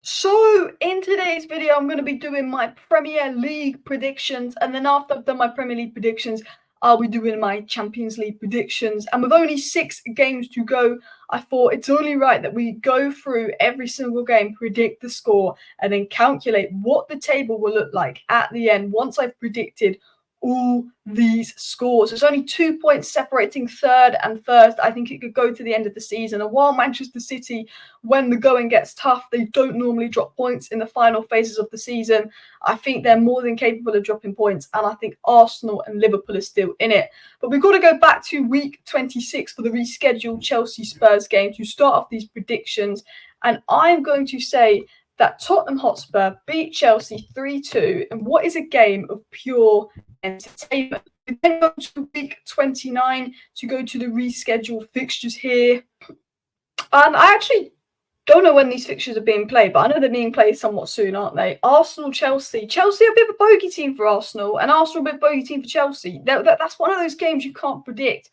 So in today's video, I'm going to be doing my Premier League predictions, and then after I've done my Premier League predictions, I'll be doing my Champions League predictions. And with only 6 games to go, I thought it's only right that we go through every single game, predict the score, and then calculate what the table will look like at the end once I've predicted all these scores. There's only 2 points separating third and first. I think it could go to the end of the season. And while Manchester City, when the going gets tough, they don't normally drop points in the final phases of the season, I think they're more than capable of dropping points. And I think Arsenal and Liverpool are still in it. But we've got to go back to week 26 for the rescheduled Chelsea-Spurs game to start off these predictions. And I'm going to say that Tottenham Hotspur beat Chelsea 3-2 in what is a game of pure entertainment. We then go to week 29 to go to the rescheduled fixtures here. And I actually don't know when these fixtures are being played, but I know they're being played somewhat soon, aren't they? Arsenal, Chelsea. Chelsea are a bit of a bogey team for Arsenal, and Arsenal a bit of a bogey team for Chelsea. That's one of those games you can't predict.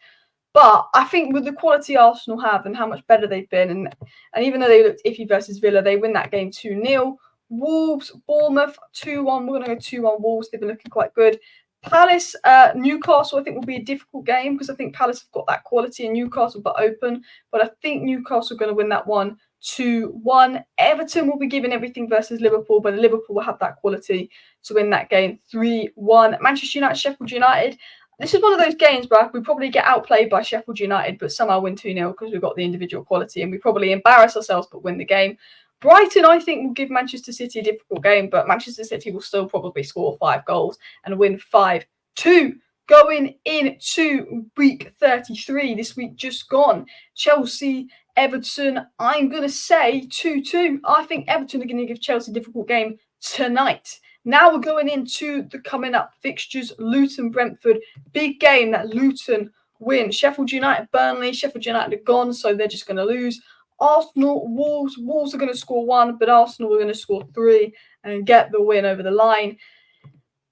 But I think with the quality Arsenal have and how much better they've been, and even though they looked iffy versus Villa, they win that game 2-0. Wolves, Bournemouth, 2-1. We're going to go 2-1 Wolves. They've been looking quite good. Palace, Newcastle, I think will be a difficult game because I think Palace have got that quality and Newcastle but open. But I think Newcastle are going to win that one 2-1. Everton will be giving everything versus Liverpool, but Liverpool will have that quality to win that game 3-1. Manchester United, Sheffield United. This is one of those games where we probably get outplayed by Sheffield United, but somehow win 2-0 because we've got the individual quality and we probably embarrass ourselves but win the game. Brighton, I think, will give Manchester City a difficult game, but Manchester City will still probably score 5 goals and win 5-2. Going into week 33, this week just gone, Chelsea, Everton, I'm going to say 2-2. I think Everton are going to give Chelsea a difficult game tonight. Now we're going into the coming up fixtures. Luton, Brentford, big game that Luton win. Sheffield United, Burnley. Sheffield United are gone, so they're just going to lose. Arsenal, Wolves. Wolves are going to score 1, but Arsenal are going to score 3 and get the win over the line.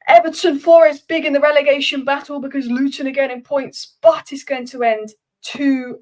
Everton, Forest, big in the relegation battle because Luton are getting points, but it's going to end 2-1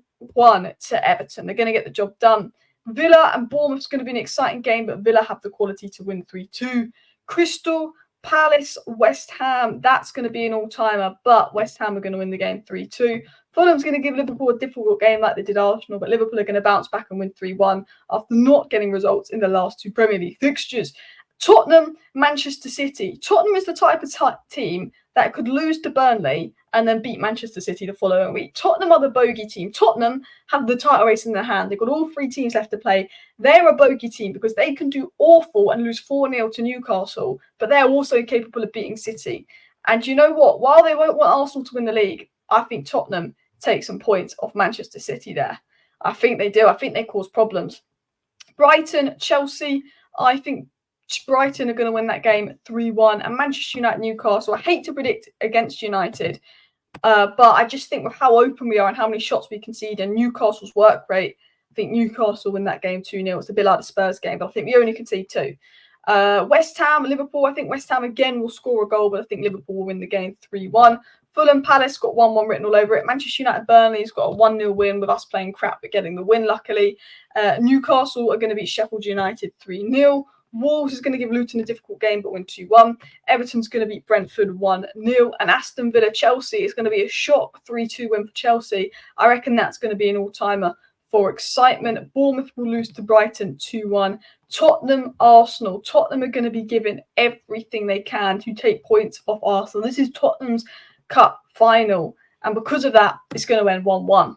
to Everton. They're going to get the job done. Villa and Bournemouth is going to be an exciting game, but Villa have the quality to win 3-2. Crystal Palace, West Ham, that's going to be an all-timer, but West Ham are going to win the game 3-2. Fulham's going to give Liverpool a difficult game like they did Arsenal, but Liverpool are going to bounce back and win 3-1 after not getting results in the last 2 Premier League fixtures. Tottenham, Manchester City. Tottenham is the type of team that could lose to Burnley and then beat Manchester City the following week. Tottenham are the bogey team. Tottenham have the title race in their hand. They've got all 3 teams left to play. They're a bogey team because they can do awful and lose 4-0 to Newcastle, but they're also capable of beating City. And you know what? While they won't want Arsenal to win the league, I think Tottenham take some points off Manchester City there. I think they do. I think they cause problems. Brighton, Chelsea, I think Brighton are going to win that game 3-1. And Manchester United, Newcastle, I hate to predict against United, but I just think with how open we are and how many shots we concede and Newcastle's work rate, I think Newcastle win that game 2-0. It's a bit like the Spurs game, but I think we only concede 2. West Ham, Liverpool, I think West Ham again will score a goal, but I think Liverpool will win the game 3-1. Fulham Palace got 1-1 written all over it. Manchester United Burnley's got a 1-0 win with us playing crap but getting the win, luckily. Newcastle are going to beat Sheffield United 3-0. Wolves is going to give Luton a difficult game but win 2-1. Everton's going to beat Brentford 1-0. And Aston Villa Chelsea is going to be a shock 3-2 win for Chelsea. I reckon that's going to be an all-timer for excitement. Bournemouth will lose to Brighton 2-1. Tottenham, Arsenal. Tottenham are going to be giving everything they can to take points off Arsenal. This is Tottenham's Cup final. And because of that, it's going to end 1-1.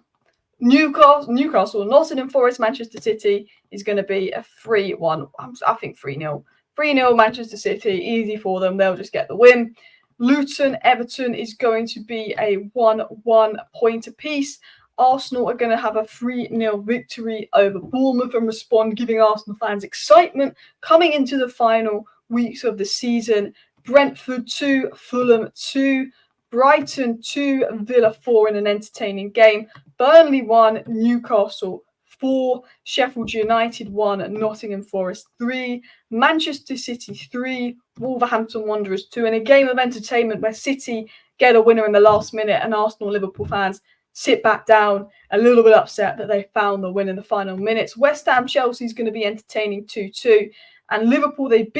Newcastle, Nottingham Forest, Manchester City is going to be a 3-1. I think 3-0. 3-0 Manchester City, easy for them. They'll just get the win. Luton, Everton is going to be a 1-1 point apiece. Arsenal are going to have a 3-0 victory over Bournemouth and respond, giving Arsenal fans excitement coming into the final weeks of the season. Brentford 2, Fulham 2, Brighton 2, Villa 4 in an entertaining game. Burnley 1, Newcastle 4, Sheffield United 1, Nottingham Forest 3, Manchester City 3, Wolverhampton Wanderers 2, in a game of entertainment where City get a winner in the last minute and Arsenal Liverpool fans sit back down, a little bit upset that they found the win in the final minutes. West Ham Chelsea is going to be entertaining 2-2, and Liverpool they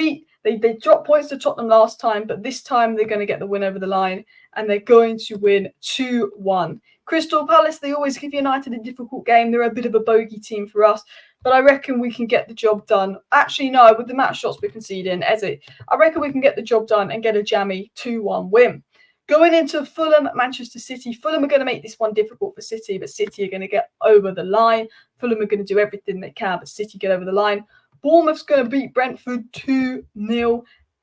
dropped points to Tottenham last time, but this time they're going to get the win over the line, and they're going to win 2-1. Crystal Palace, they always give United a difficult game. They're a bit of a bogey team for us, but I reckon we can get the job done. Actually, no, with the match shots we're conceding, I reckon we can get the job done and get a jammy 2-1 win. Going into Fulham, Manchester City. Fulham are going to make this one difficult for City, but City are going to get over the line. Fulham are going to do everything they can, but City get over the line. Bournemouth's going to beat Brentford 2-0.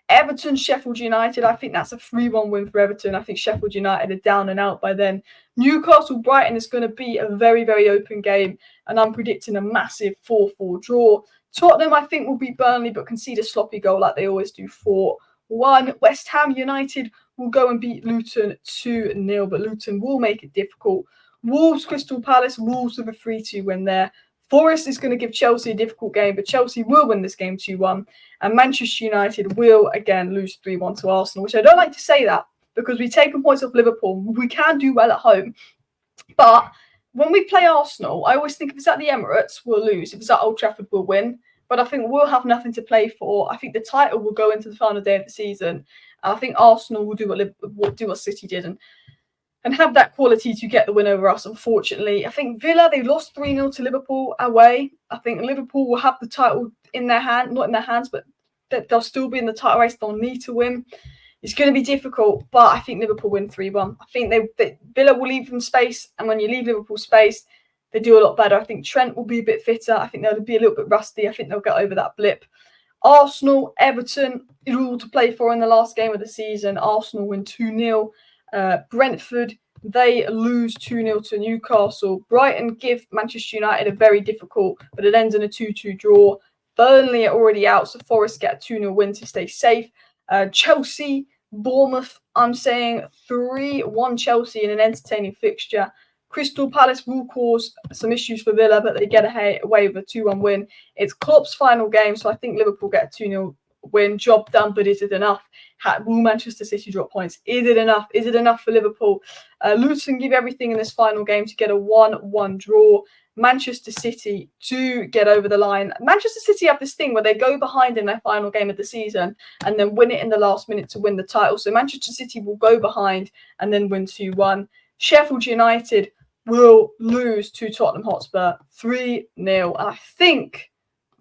Everton, Sheffield United. I think that's a 3-1 win for Everton. I think Sheffield United are down and out by then. Newcastle, Brighton is going to be a very, very open game, and I'm predicting a massive 4-4 draw. Tottenham, I think, will beat Burnley, but concede a sloppy goal like they always do 4-1. West Ham United will go and beat Luton 2-0, but Luton will make it difficult. Wolves, Crystal Palace, Wolves with a 3-2 win there. Forest is going to give Chelsea a difficult game, but Chelsea will win this game 2-1. And Manchester United will, again, lose 3-1 to Arsenal, which I don't like to say that because we've taken points off Liverpool. We can do well at home. But when we play Arsenal, I always think if it's at the Emirates, we'll lose. If it's at Old Trafford, we'll win. But I think we'll have nothing to play for. I think the title will go into the final day of the season. And I think Arsenal will do what City did and have that quality to get the win over us, unfortunately. I think Villa, they lost 3-0 to Liverpool away. I think Liverpool will have the title in their hand, not in their hands, but they'll still be in the title race. They'll need to win. It's going to be difficult, but I think Liverpool win 3-1. I think Villa will leave them space, and when you leave Liverpool space, they do a lot better. I think Trent will be a bit fitter. I think they'll be a little bit rusty. I think they'll get over that blip. Arsenal, Everton, it all to play for in the last game of the season. Arsenal win 2-0. Brentford, they lose 2-0 to Newcastle. Brighton give Manchester United a very difficult, but it ends in a 2-2 draw. Burnley are already out, so Forest get a 2-0 win to stay safe. Chelsea, Bournemouth, I'm saying 3-1 Chelsea in an entertaining fixture. Crystal Palace will cause some issues for Villa, but they get away with a 2-1 win. It's Klopp's final game, so I think Liverpool get a 2-0 win. Job done, but is it enough? Will Manchester City drop points? Is it enough? Is it enough for Liverpool? Luton give everything in this final game to get a 1-1 draw. Manchester City do get over the line. Manchester City have this thing where they go behind in their final game of the season and then win it in the last minute to win the title. So Manchester City will go behind and then win 2-1. Sheffield United will lose to Tottenham Hotspur 3-0. And I think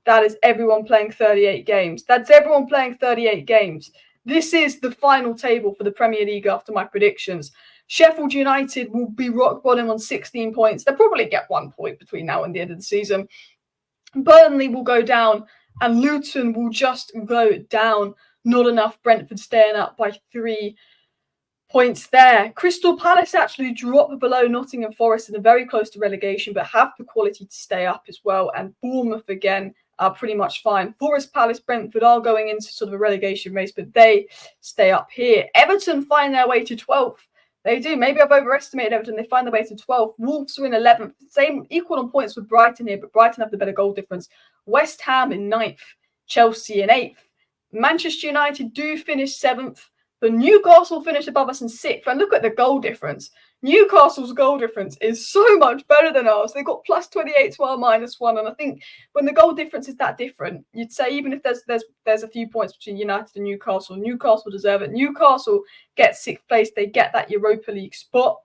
that is everyone playing 38 games. That's everyone playing 38 games. This is the final table for the Premier League after my predictions. Sheffield United will be rock bottom on 16 points. They'll probably get 1 point between now and the end of the season. Burnley will go down and Luton will just go down. Not enough. Brentford staying up by 3 points there. Crystal Palace actually drop below Nottingham Forest and are very close to relegation, but have the quality to stay up as well. And Bournemouth again are pretty much fine. Forest, Palace, Brentford are going into sort of a relegation race, but they stay up here. Everton find their way to 12th. They do. Maybe I've overestimated Everton. They find their way to 12th. Wolves are in 11th. Same equal on points with Brighton here, but Brighton have the better goal difference. West Ham in 9th. Chelsea in 8th. Manchester United do finish 7th. But Newcastle finished above us in 6th. And look at the goal difference. Newcastle's goal difference is so much better than ours. They've got plus 28 to our -1. And I think when the goal difference is that different, you'd say even if there's a few points between United and Newcastle, Newcastle deserve it. Newcastle gets 6th place. They get that Europa League spot.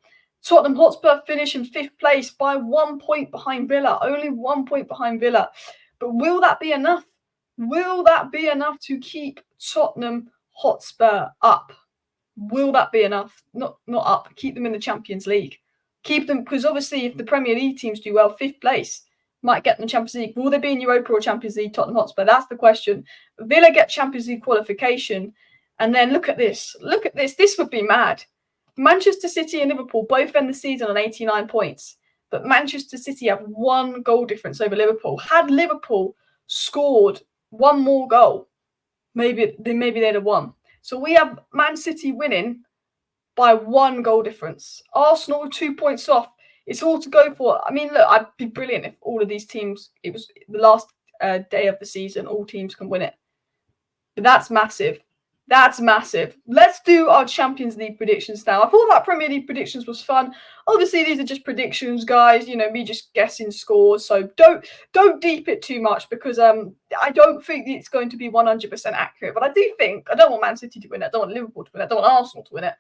Tottenham Hotspur finish in 5th place by 1 point behind Villa. Only 1 point behind Villa. But will that be enough? Will that be enough to keep Tottenham Hotspur up? Will that be enough? Not up. Keep them in the Champions League. Keep them, because obviously if the Premier League teams do well, 5th place might get them Champions League. Will they be in Europa or Champions League, Tottenham Hotspur? That's the question. Villa get Champions League qualification. And then look at this. Look at this. This would be mad. Manchester City and Liverpool both end the season on 89 points. But Manchester City have 1 goal difference over Liverpool. Had Liverpool scored 1 more goal, maybe they'd have won. So we have Man City winning by 1 goal difference. Arsenal 2 points off. It's all to go for. I mean, look, I'd be brilliant if all of these teams, it was the last day of the season, all teams can win it. But that's massive. That's massive. Let's do our Champions League predictions now. I thought that Premier League predictions was fun. Obviously, these are just predictions, guys. You know, me just guessing scores. So don't deep it too much because I don't think it's going to be 100% accurate. But I do think I don't want Man City to win it. I don't want Liverpool to win it. I don't want Arsenal to win it.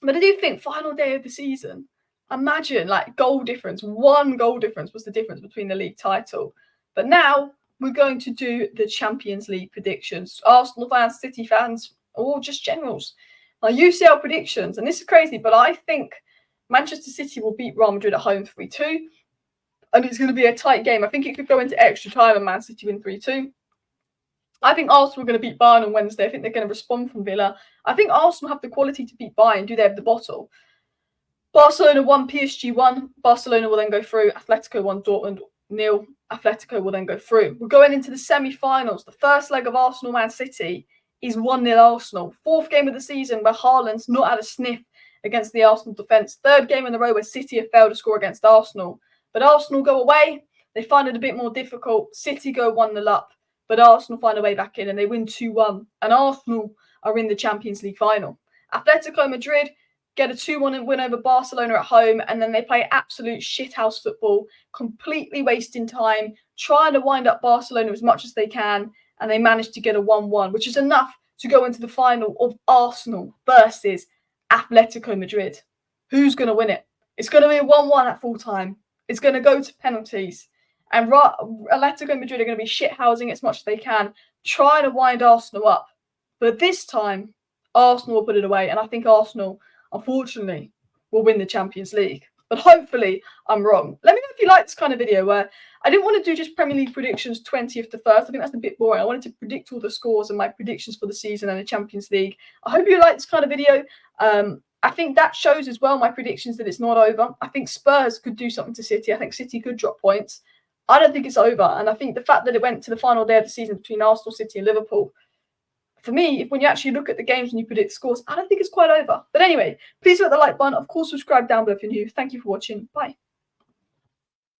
But I do think final day of the season. Imagine like goal difference. 1 goal difference was the difference between the league title. But now we're going to do the Champions League predictions. Arsenal fans, City fans, or just generals. Now, you see our predictions, and this is crazy, but I think Manchester City will beat Real Madrid at home 3-2, and it's going to be a tight game. I think it could go into extra time and Man City win 3-2. I think Arsenal are going to beat Bayern on Wednesday. I think they're going to respond from Villa. I think Arsenal have the quality to beat Bayern. Do they have the bottle? Barcelona 1, PSG 1. Barcelona will then go through. Atletico 1, Dortmund 0. Atletico will then go through. We're going into the semi-finals. The first leg of Arsenal-Man City is 1-0 Arsenal. 4th game of the season where Haaland's not had a sniff against the Arsenal defence. 3rd game in a row where City have failed to score against Arsenal. But Arsenal go away. They find it a bit more difficult. City go 1-0 up. But Arsenal find a way back in and they win 2-1. And Arsenal are in the Champions League final. Atletico Madrid get a 2-1 win over Barcelona at home, and then they play absolute shithouse football, completely wasting time, trying to wind up Barcelona as much as they can, and they manage to get a 1-1, which is enough to go into the final of Arsenal versus Atletico Madrid. Who's going to win it? It's going to be a 1-1 at full time. It's going to go to penalties, and Atletico Madrid are going to be shithousing as much as they can, trying to wind Arsenal up. But this time, Arsenal will put it away, and I think Arsenal, unfortunately, will win the Champions League. But hopefully, I'm wrong. Let me know if you like this kind of video where I didn't want to do just Premier League predictions 20th to 1st. I think that's a bit boring. I wanted to predict all the scores and my predictions for the season and the Champions League. I hope you like this kind of video. I think that shows as well my predictions that it's not over. I think Spurs could do something to City. I think City could drop points. I don't think it's over. And I think the fact that it went to the final day of the season between Arsenal, City and Liverpool, for me, when you actually look at the games and you predict scores, I don't think it's quite over. But anyway, please hit the like button. Of course, subscribe down below if you're new. Thank you for watching. Bye.